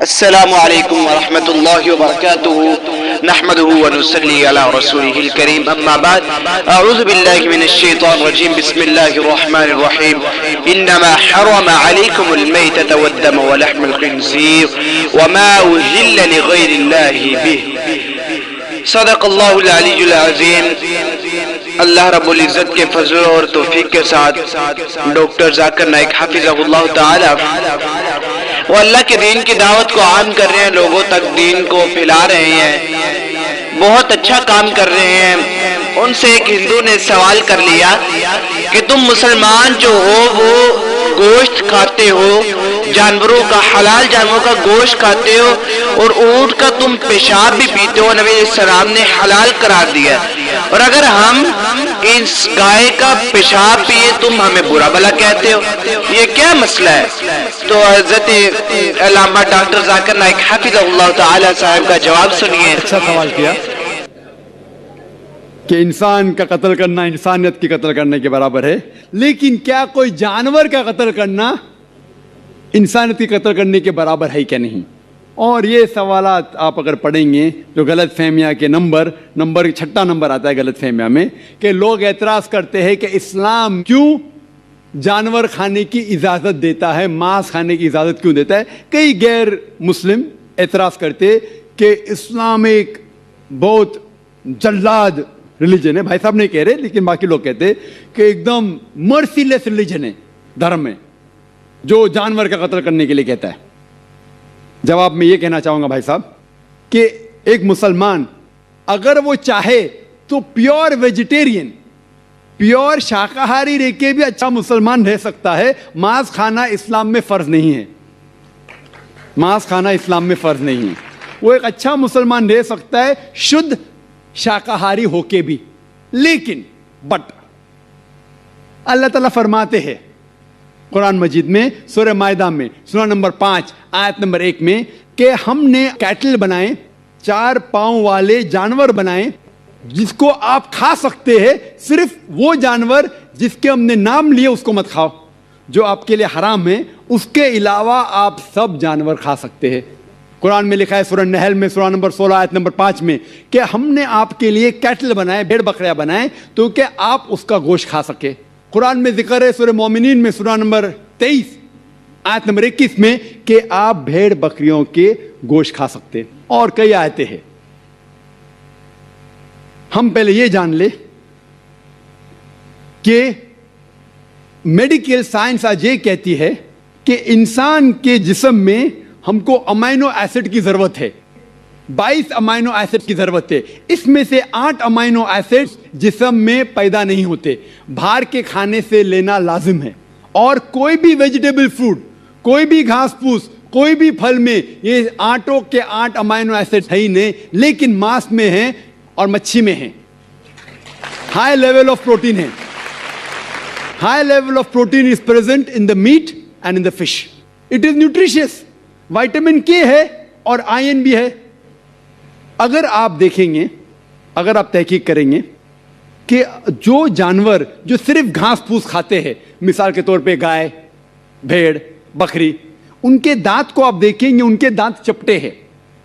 अस्सलामु अलैकुम वरहमतुल्लाहि वबरकातुहू नहमदुहू व नुसल्ली अला रसूलिहिल करीम अम्मा बाद अऊज़ु बिल्लाहि मिनश शैतानिर रजीम बिस्मिल्लाहिर रहमानिर रहीम इन्नमा हर्रम अलैकुमुल मैतता वद्दम व लहमुल खिंज़ीर व मा उहिल्ल लिग़ैरिल्लाहि बिहि सदक़ल्लाहुल अलीयुल अज़ीम। अल्लाह रब्बुल इज़्ज़त के फज़ल और तौफीक के साथ डॉक्टर जाकिर नाइक हाफिज़हुल्लाह ताला वो अल्लाह के दीन की दावत को आम कर रहे हैं, लोगों तक दीन को फैला रहे हैं, बहुत अच्छा काम कर रहे हैं। उनसे एक हिंदू ने सवाल कर लिया कि तुम मुसलमान जो हो वो गोश्त खाते हो, जानवरों का, हलाल जानवरों का गोश्त खाते हो और ऊंट का तुम पेशाब भी पीते हो, नबी सलाम ने हलाल करार दिया। और अगर हम इस गाय का पेशाब पिए तुम हमें बुरा भला कहते हो, ये क्या मसला है? तो हज़रत अल्लामा डॉक्टर जाकिर नाइक हाफिज़हुल्लाह ताला साहब का जवाब सुनिए। अच्छा सवाल किया कि इंसान का कत्ल करना इंसानियत की कत्ल करने के बराबर है, लेकिन क्या कोई जानवर का कत्ल करना इंसानियत की कत्ल करने के बराबर है क्या नहीं? और ये सवालात आप अगर पढ़ेंगे जो गलत फहमिया के नंबर छठा नंबर आता है गलत फहमिया में कि लोग एतराज़ करते हैं कि इस्लाम क्यों जानवर खाने की इजाज़त देता है, मांस खाने की इजाज़त क्यों देता है। कई गैर मुस्लिम एतराज़ करते कि इस्लाम एक बहुत जल्लाद रिलीजन है। भाई साहब नहीं कह रहे, लेकिन बाकी लोग कहते कि एकदम मर्सीलेस रिलीजन है, धर्म है जो जानवर का कत्ल करने के लिए कहता है। जवाब में ये कहना चाहूंगा भाई साहब कि एक मुसलमान अगर वो चाहे तो प्योर वेजिटेरियन, प्योर शाकाहारी रह के भी अच्छा मुसलमान रह सकता है। मांस खाना इस्लाम में फर्ज नहीं है, मांस खाना इस्लाम में फर्ज नहीं है। वो एक अच्छा मुसलमान रह सकता है शुद्ध शाकाहारी होके भी। लेकिन बट अल्लाह ताला फरमाते हैं कुरान मजीद में सूरह मायदा में सूरा नंबर 5 आयत नंबर 1 में कि हमने कैटल बनाए, 4 पांव वाले जानवर बनाए जिसको आप खा सकते हैं। सिर्फ वो जानवर जिसके हमने नाम लिए उसको मत खाओ, जो आपके लिए हराम है। उसके अलावा आप सब जानवर खा सकते हैं। कुरान में लिखा है सूरह नहल में सूरा नंबर 16 आयत नंबर 5 में कि हमने आपके लिए कैटल बनाए, भेड़ बकरियां बनाए तो कि आप उसका गोश्त खा सके। कुरान में जिक्र है सूरह मोमिनीन में सूरा नंबर 23 आयत नंबर 21 में कि आप भेड़ बकरियों के गोश्त खा सकते हैं। और कई आयतें हैं। हम पहले ये जान ले कि मेडिकल साइंस आज ये कहती है कि इंसान के जिस्म में हमको अमाइनो एसिड की जरूरत है, 22 अमाइनो एसिड की जरूरत है। इसमें से 8 अमाइनो एसिड जिस्म में पैदा नहीं होते, बाहर के खाने से लेना लाजिम है। और कोई भी वेजिटेबल फ्रूट, कोई भी घास फूस, कोई भी फल में ये 8 के 8 अमाइनो एसिड है ही नहीं, लेकिन मांस में है और मच्छी में है। हाई लेवल ऑफ प्रोटीन है, high level of protein is present in the meat and in the fish. It is nutritious, vitamin K है और आयरन भी है। अगर आप देखेंगे, अगर आप तहकीक करेंगे कि जो जानवर जो सिर्फ घास फूस खाते हैं, मिसाल के तौर पे गाय, भेड़, बकरी, उनके दांत को आप देखेंगे, उनके दांत चपटे हैं,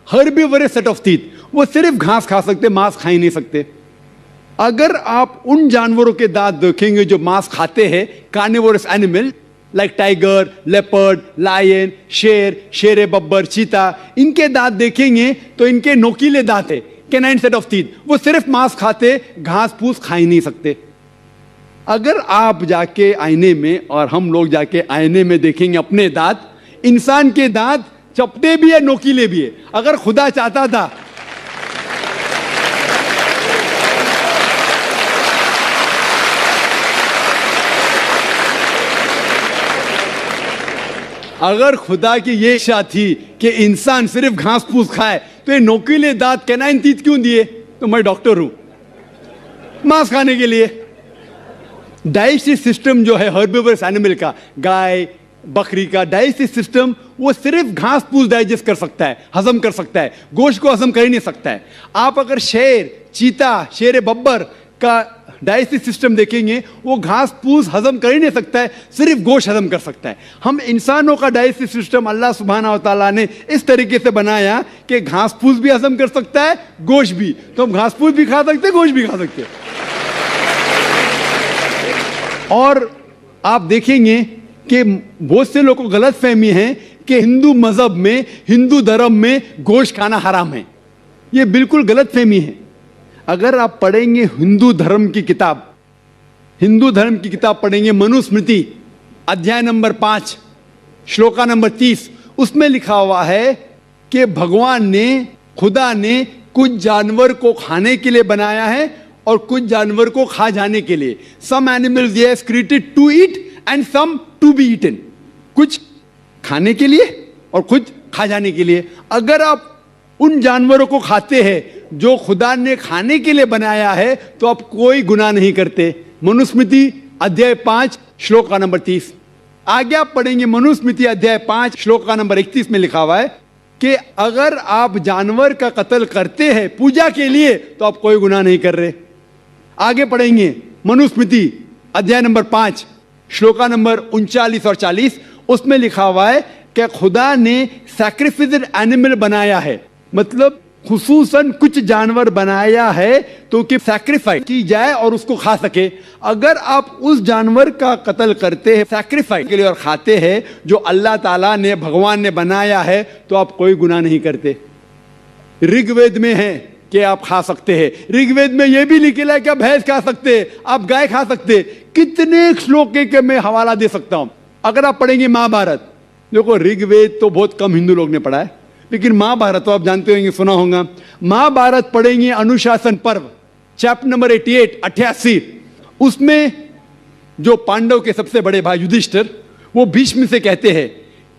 हर्बीवोरस सेट ऑफ टीथ। वो सिर्फ घास खा सकते, मांस खा ही नहीं सकते। अगर आप उन जानवरों के दांत देखेंगे जो मांस खाते हैं, carnivorous animal like tiger, leopard, lion, शेर बब्बर, चीता, इनके दांत देखेंगे तो इनके नोकीले दांत है, कैनाइन सेट ऑफ टीथ। वो सिर्फ मांस खाते, घास फूस खा ही नहीं सकते। अगर आप जाके आईने में और हम लोग जाके आईने में देखेंगे अपने दांत, इंसान के दांत चपटे भी है, नोकीले भी है। अगर खुदा चाहता था अगर खुदा की ये इच्छा थी कि इंसान सिर्फ घास फूस खाए तो ये नोकीले दांत, कैनाइन टीथ क्यों दिए? तो मैं डॉक्टर हूं, मांस खाने के लिए। डाइजेस्टिव सिस्टम जो है हर्बीवोरस एनिमल का, गाय बकरी का डाइजेस्टिव सिस्टम, वो सिर्फ घास फूस डाइजेस्ट कर सकता है, हजम कर सकता है, गोश्त को हजम कर ही नहीं सकता है। आप अगर शेर, चीता, शेर बब्बर का डाइजेस्टिव सिस्टम देखेंगे, वो घास फूस हजम कर ही नहीं सकता है, सिर्फ गोश्त हजम कर सकता है। हम इंसानों का डाइजेस्टिव सिस्टम अल्लाह सुब्हाना व तआला ने इस तरीके से बनाया कि घास फूस भी हजम कर सकता है, गोश्त भी। तो हम घास फूस भी खा सकते हैं, गोश्त भी खा सकते हैं। और आप देखेंगे कि बहुत से लोगों को गलत फहमी है कि हिंदू मजहब में, हिंदू धर्म में गोश्त खाना हराम है। यह बिल्कुल गलत फहमी है। अगर आप पढ़ेंगे हिंदू धर्म की किताब, हिंदू धर्म की किताब पढ़ेंगे, मनुस्मृति अध्याय नंबर 5 श्लोका नंबर 30, उसमें लिखा हुआ है कि भगवान ने, खुदा ने कुछ जानवर को खाने के लिए बनाया है और कुछ जानवर को खा जाने के लिए। Some animals he has created to eat and some to be eaten. कुछ खाने के लिए और कुछ खा जाने के लिए। अगर आप उन जानवरों को खाते हैं जो खुदा ने खाने के लिए बनाया है तो आप कोई गुनाह नहीं करते। मनुस्मृति अध्याय 5 श्लोक का नंबर 30। आगे आप पढ़ेंगे मनुस्मृति अध्याय 5 श्लोक का नंबर 31 में लिखा हुआ है कि अगर आप जानवर का कत्ल करते हैं पूजा के लिए तो आप कोई गुनाह नहीं कर रहे। आगे पढ़ेंगे मनुस्मृति अध्याय नंबर 5 श्लोका नंबर 39 और 40, उसमें लिखा हुआ है कि खुदा ने सैक्रिफिस्ड एनिमल बनाया है, मतलब खुसूसन कुछ जानवर बनाया है तो कि सैक्रिफाइस की जाए और उसको खा सके। अगर आप उस जानवर का कत्ल करते हैं सैक्रिफाइस के लिए और खाते हैं जो अल्लाह ताला ने, भगवान ने बनाया है, तो आप कोई गुनाह नहीं करते। ऋग्वेद में है कि आप खा सकते हैं। ऋग्वेद में यह भी लिखा है कि आप भैंस खा सकते हैं, आप गाय खा सकते हैं। कितने श्लोक के मैं हवाला दे सकता हूं। अगर आप पढ़ेंगे महाभारत, देखो ऋग्वेद तो बहुत कम हिंदू लोग ने पढ़ा है, लेकिन महाभारत तो आप जानते होंगे, सुना होगा। महाभारत पढ़ेंगे अनुशासन पर्व चैप्टर नंबर 88, उसमें जो पांडव के सबसे बड़े भाई युधिष्ठिर, वो भीष्म से कहते हैं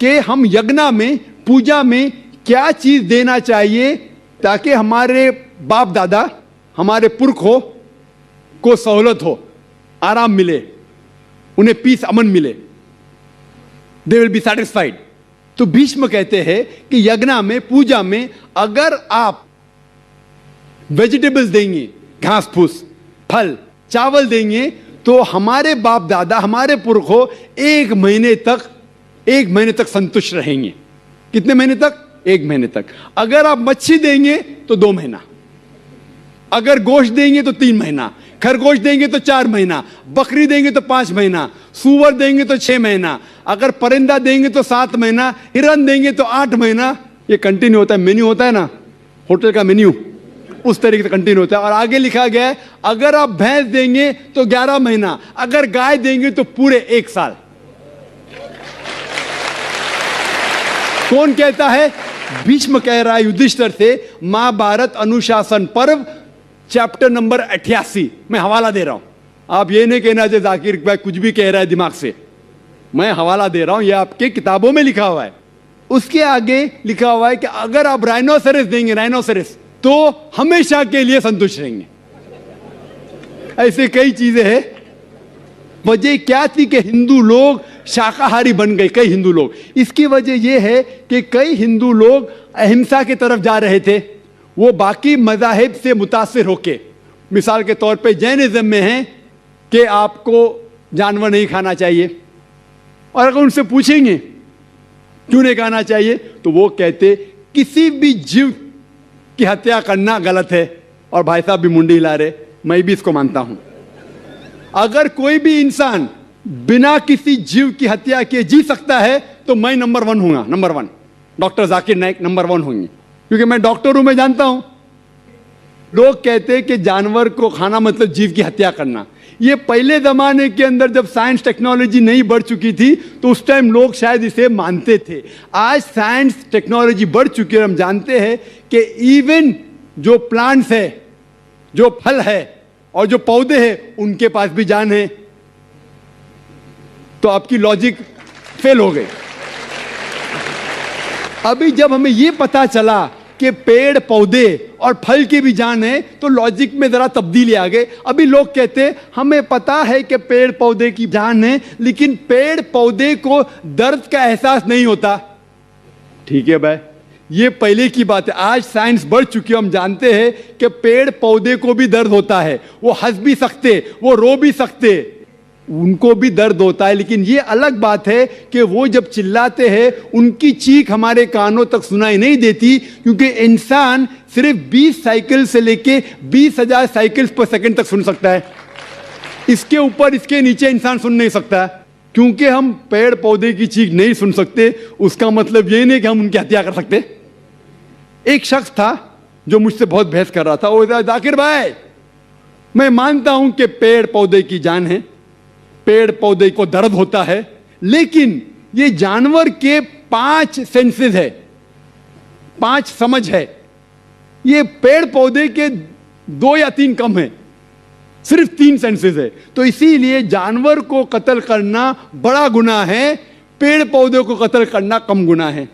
कि हम यज्ञ में, पूजा में क्या चीज देना चाहिए ताकि हमारे बाप दादा, हमारे पुरखों को सहूलत हो, आराम मिले, उन्हें पीस, अमन मिले, दे विल बी सेटिस्फाइड। तो भीष्म कहते हैं कि यज्ञ में, पूजा में अगर आप वेजिटेबल्स देंगे, घास फूस, फल, चावल देंगे तो हमारे बाप दादा, हमारे पुरखों 1 महीने तक संतुष्ट रहेंगे। कितने महीने तक? 1 महीने तक। अगर आप मच्छी देंगे तो 2 महीना, अगर गोश्त देंगे तो 3 महीना, खरगोश देंगे तो 4 महीना, बकरी देंगे तो 5 महीना, सूअर देंगे तो 6 महीना, अगर परिंदा देंगे तो 7 महीना, हिरन देंगे तो 8 महीना। ये कंटिन्यू होता है, मेन्यू होता है ना, होटल का मेन्यू, उस तरीके से कंटिन्यू होता है। और आगे लिखा गया है अगर आप भैंस देंगे तो 11 महीना, अगर गाय देंगे तो पूरे 1 साल। कौन कहता है? भीष्म कह रहा है युधिष्ठिर से, महाभारत अनुशासन पर्व चैप्टर नंबर 88। मैं हवाला दे रहा हूं, आप ये नहीं कहना चाहिए जाकिर भाई कुछ भी कह रहा है दिमाग से, मैं हवाला दे रहा हूं, ये आपके किताबों में लिखा हुआ है। उसके आगे लिखा हुआ है कि अगर आप राइनोसेरस देंगे, राइनोसेरस, तो हमेशा के लिए संतुष्ट रहेंगे। ऐसे कई चीजें हैं। वजह क्या थी कि हिंदू लोग शाकाहारी बन गए, कई हिंदू लोग। इसकी वजह यह है कि कई हिंदू लोग अहिंसा की तरफ जा रहे थे, वो बाकी मज़ाहिब से मुतासिर होके, मिसाल के तौर पे जैनिज्म में है कि आपको जानवर नहीं खाना चाहिए, और अगर उनसे पूछेंगे क्यों नहीं खाना चाहिए तो वो कहते किसी भी जीव की हत्या करना गलत है। और भाई साहब भी मुंडी हिला रहे, मैं भी इसको मानता हूं। अगर कोई भी इंसान बिना किसी जीव की हत्या किए जी सकता है तो मैं नंबर 1 हूंगा, number 1। Doctor Zakir Naik number 1 होंगे, क्योंकि मैं डॉक्टर हूं, मैं जानता हूं। लोग कहते हैं कि जानवर को खाना मतलब जीव की हत्या करना। ये पहले जमाने के अंदर जब साइंस टेक्नोलॉजी नहीं बढ़ चुकी थी तो उस टाइम लोग शायद इसे मानते थे। आज साइंस टेक्नोलॉजी बढ़ चुकी है, हम जानते हैं कि इवन जो प्लांट्स है, जो फल है और जो पौधे हैं, उनके पास भी जान है। तो आपकी लॉजिक फेल हो गई। अभी जब हमें यह पता चला कि पेड़ पौधे और फल की भी जान है तो लॉजिक में जरा तब्दीली आ गई। अभी लोग कहते हैं हमें पता है कि पेड़ पौधे की जान है, लेकिन पेड़ पौधे को दर्द का एहसास नहीं होता। ठीक है भाई, ये पहले की बात है। आज साइंस बढ़ चुकी है, हम जानते हैं कि पेड़ पौधे को भी दर्द होता है, वो हंस भी सकते, वो रो भी सकते, उनको भी दर्द होता है। लेकिन ये अलग बात है कि वो जब चिल्लाते हैं उनकी चीख हमारे कानों तक सुनाई नहीं देती, क्योंकि इंसान सिर्फ 20 साइकिल से लेके 20,000 साइकिल्स पर सेकंड तक सुन सकता है। इसके ऊपर इसके नीचे इंसान सुन नहीं सकता। क्योंकि हम पेड़ पौधे की चीख नहीं सुन सकते, उसका मतलब ये नहीं कि हम उनकी हत्या कर सकते। एक शख्स था जो मुझसे बहुत बहस कर रहा था। वो जाकिर भाई, मैं मानता हूं कि पेड़ पौधे की जान है, पेड़ पौधे को दर्द होता है, लेकिन ये जानवर के 5 सेंसेस है, 5 समझ है, ये पेड़ पौधे के 2 या 3 कम है, सिर्फ 3 सेंसेस है। तो इसीलिए जानवर को कत्ल करना बड़ा गुनाह है, पेड़ पौधे को कत्ल करना कम गुनाह है।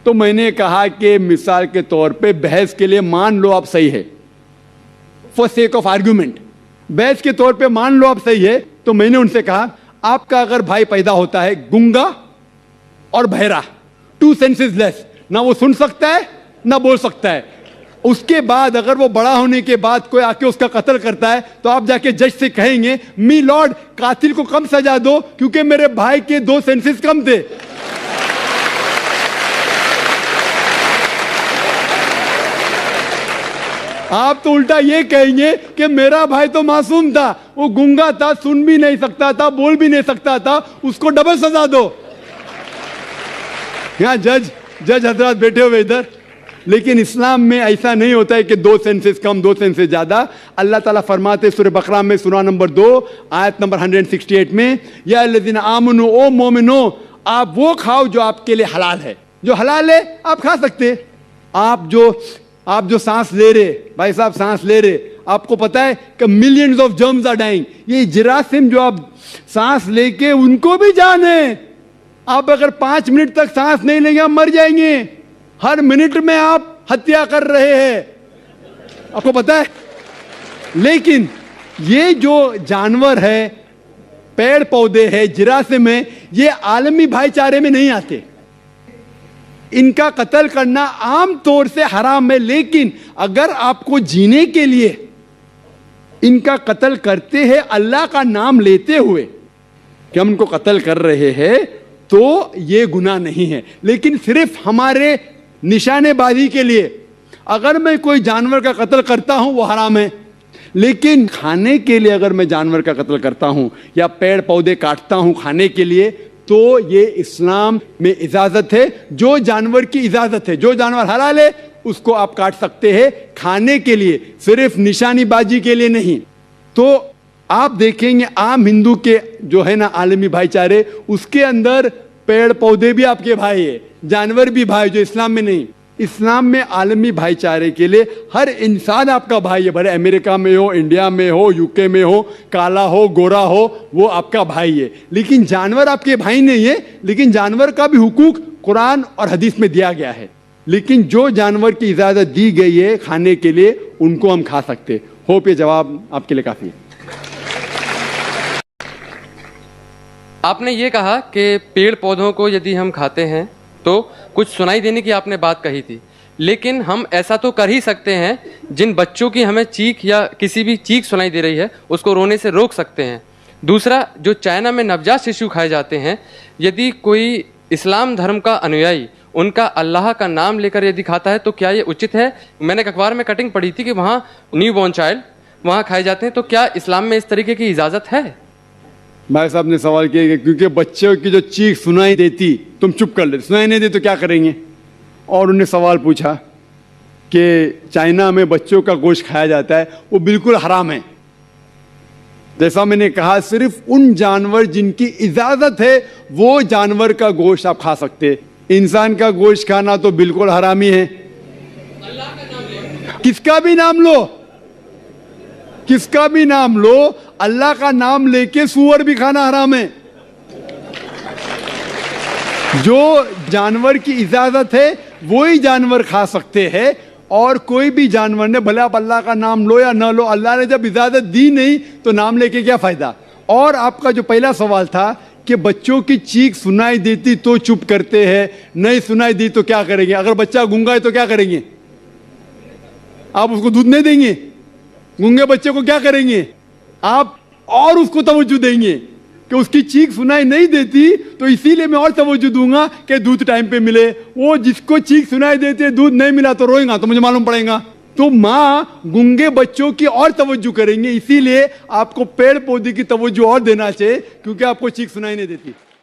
तो मैंने कहा कि मिसाल के तौर पे बहस के लिए मान लो आप सही है, फॉर सेक ऑफ आर्ग्यूमेंट, बहस के तौर पे मान लो आप सही है। तो मैंने उनसे कहा, आपका अगर भाई पैदा होता है गूंगा और बहरा, 2 सेंसेस लेस, ना वो सुन सकता है ना बोल सकता है, उसके बाद अगर वो बड़ा होने के बाद कोई आके उसका कत्ल करता है तो आप जाके जज से कहेंगे, मी लॉर्ड, कातिल को कम सजा दो क्योंकि मेरे भाई के 2 सेंसेस कम थे। आप तो उल्टा ये कहेंगे कि मेरा भाई तो मासूम था, वो गूंगा था, सुन भी नहीं सकता था, बोल भी नहीं सकता था, उसको डबल सजा दो। यहां जज हजरात बैठे हुए इधर। लेकिन इस्लाम में ऐसा नहीं होता है कि 2 सेंसेस कम 2 सेंसेस ज्यादा। अल्लाह ताला फरमाते सूरह बकरा में सूरा नंबर 2 आयत नंबर 168 में, या अल्लज़ीना आमनू, ओ मोमिनो, आप वो खाओ जो आपके लिए हलाल है। जो हलाल है आप खा सकते। आप जो सांस ले रहे, भाई साहब सांस ले रहे, आपको पता है कि millions of germs are dying. ये जरासीम जो आप सांस लेके, उनको भी जान है। आप अगर 5 मिनट तक सांस नहीं लेंगे आप मर जाएंगे। हर मिनट में आप हत्या कर रहे हैं, आपको पता है। लेकिन ये जो जानवर है, पेड़ पौधे है, जरासीम है, ये आलमी भाईचारे में नहीं आते। इनका कत्ल करना आम तौर से हराम है। लेकिन अगर आपको जीने के लिए इनका कत्ल करते हैं अल्लाह का नाम लेते हुए कि हम उनको कत्ल कर रहे हैं, तो ये गुनाह नहीं है। लेकिन सिर्फ हमारे निशानेबाजी के लिए अगर मैं कोई जानवर का कत्ल करता हूं वो हराम है। लेकिन खाने के लिए अगर मैं जानवर का कत्ल करता हूं या पेड़ पौधे काटता हूं खाने के लिए, तो ये इस्लाम में इजाजत है। जो जानवर की इजाजत है, जो जानवर हलाल है, उसको आप काट सकते हैं खाने के लिए, सिर्फ निशानीबाजी के लिए नहीं। तो आप देखेंगे आम हिंदू के जो है ना आलमी भाईचारे, उसके अंदर पेड़ पौधे भी आपके भाई है, जानवर भी भाई, जो इस्लाम में नहीं। इस्लाम में आलमी भाईचारे के लिए हर इंसान आपका भाई है, भले अमेरिका में हो, इंडिया में हो, यूके में हो, काला हो, गोरा हो, वो आपका भाई है। लेकिन जानवर आपके भाई नहीं है। लेकिन जानवर का भी हुकूक कुरान और हदीस में दिया गया है। लेकिन जो जानवर की इजाजत दी गई है खाने के लिए, उनको हम खा सकते। होप ये जवाब आपके लिए काफी है। आपने ये कहा कि पेड़ पौधों को यदि हम खाते हैं तो कुछ सुनाई देने की आपने बात कही थी, लेकिन हम ऐसा तो कर ही सकते हैं, जिन बच्चों की हमें चीख या किसी भी चीख सुनाई दे रही है उसको रोने से रोक सकते हैं। दूसरा, जो चाइना में नवजात शिशु खाए जाते हैं, यदि कोई इस्लाम धर्म का अनुयायी उनका अल्लाह का नाम लेकर यदि खाता है तो क्या ये उचित है? मैंने एक अखबार में कटिंग पढ़ी थी कि वहाँ न्यू बॉर्न चाइल्ड वहाँ खाए जाते हैं, तो क्या इस्लाम में इस तरीके की इजाज़त है? भाई साहब ने सवाल किया कि क्योंकि बच्चों की जो चीख सुनाई देती तुम चुप कर ले, सुनाई नहीं दे तो क्या करेंगे। और उन्हें सवाल पूछा कि चाइना में बच्चों का गोश्त खाया जाता है, वो बिल्कुल हराम है। जैसा मैंने कहा, सिर्फ उन जानवर जिनकी इजाजत है वो जानवर का गोश्त आप खा सकते। इंसान का गोश्त खाना तो बिल्कुल हरामी है। किसका भी नाम लो, किसका भी नाम लो, अल्लाह का नाम लेके सूअर भी खाना हराम है। जो जानवर की इजाजत है वो ही जानवर खा सकते हैं। और कोई भी जानवर ने, भले आप अल्लाह का नाम लो या ना लो, अल्लाह ने जब इजाजत दी नहीं तो नाम लेके क्या फायदा। और आपका जो पहला सवाल था कि बच्चों की चीख सुनाई देती तो चुप करते हैं, नहीं सुनाई दी तो क्या करेंगे? अगर बच्चा गूंगा है तो क्या करेंगे? आप उसको दूध नहीं देंगे? गूंगे बच्चे को क्या करेंगे? आप और उसको तवज्जो देंगे कि उसकी चीख सुनाई नहीं देती, तो इसीलिए मैं और तवज्जो दूंगा कि दूध टाइम पे मिले। वो जिसको चीख सुनाई देती है, दूध नहीं मिला तो रोएगा, तो मुझे मालूम पड़ेगा। तो माँ गूंगे बच्चों की और तवज्जो करेंगे, इसीलिए आपको पेड़ पौधे की तवज्जो और देना चाहिए, क्योंकि आपको चीख सुनाई नहीं देती।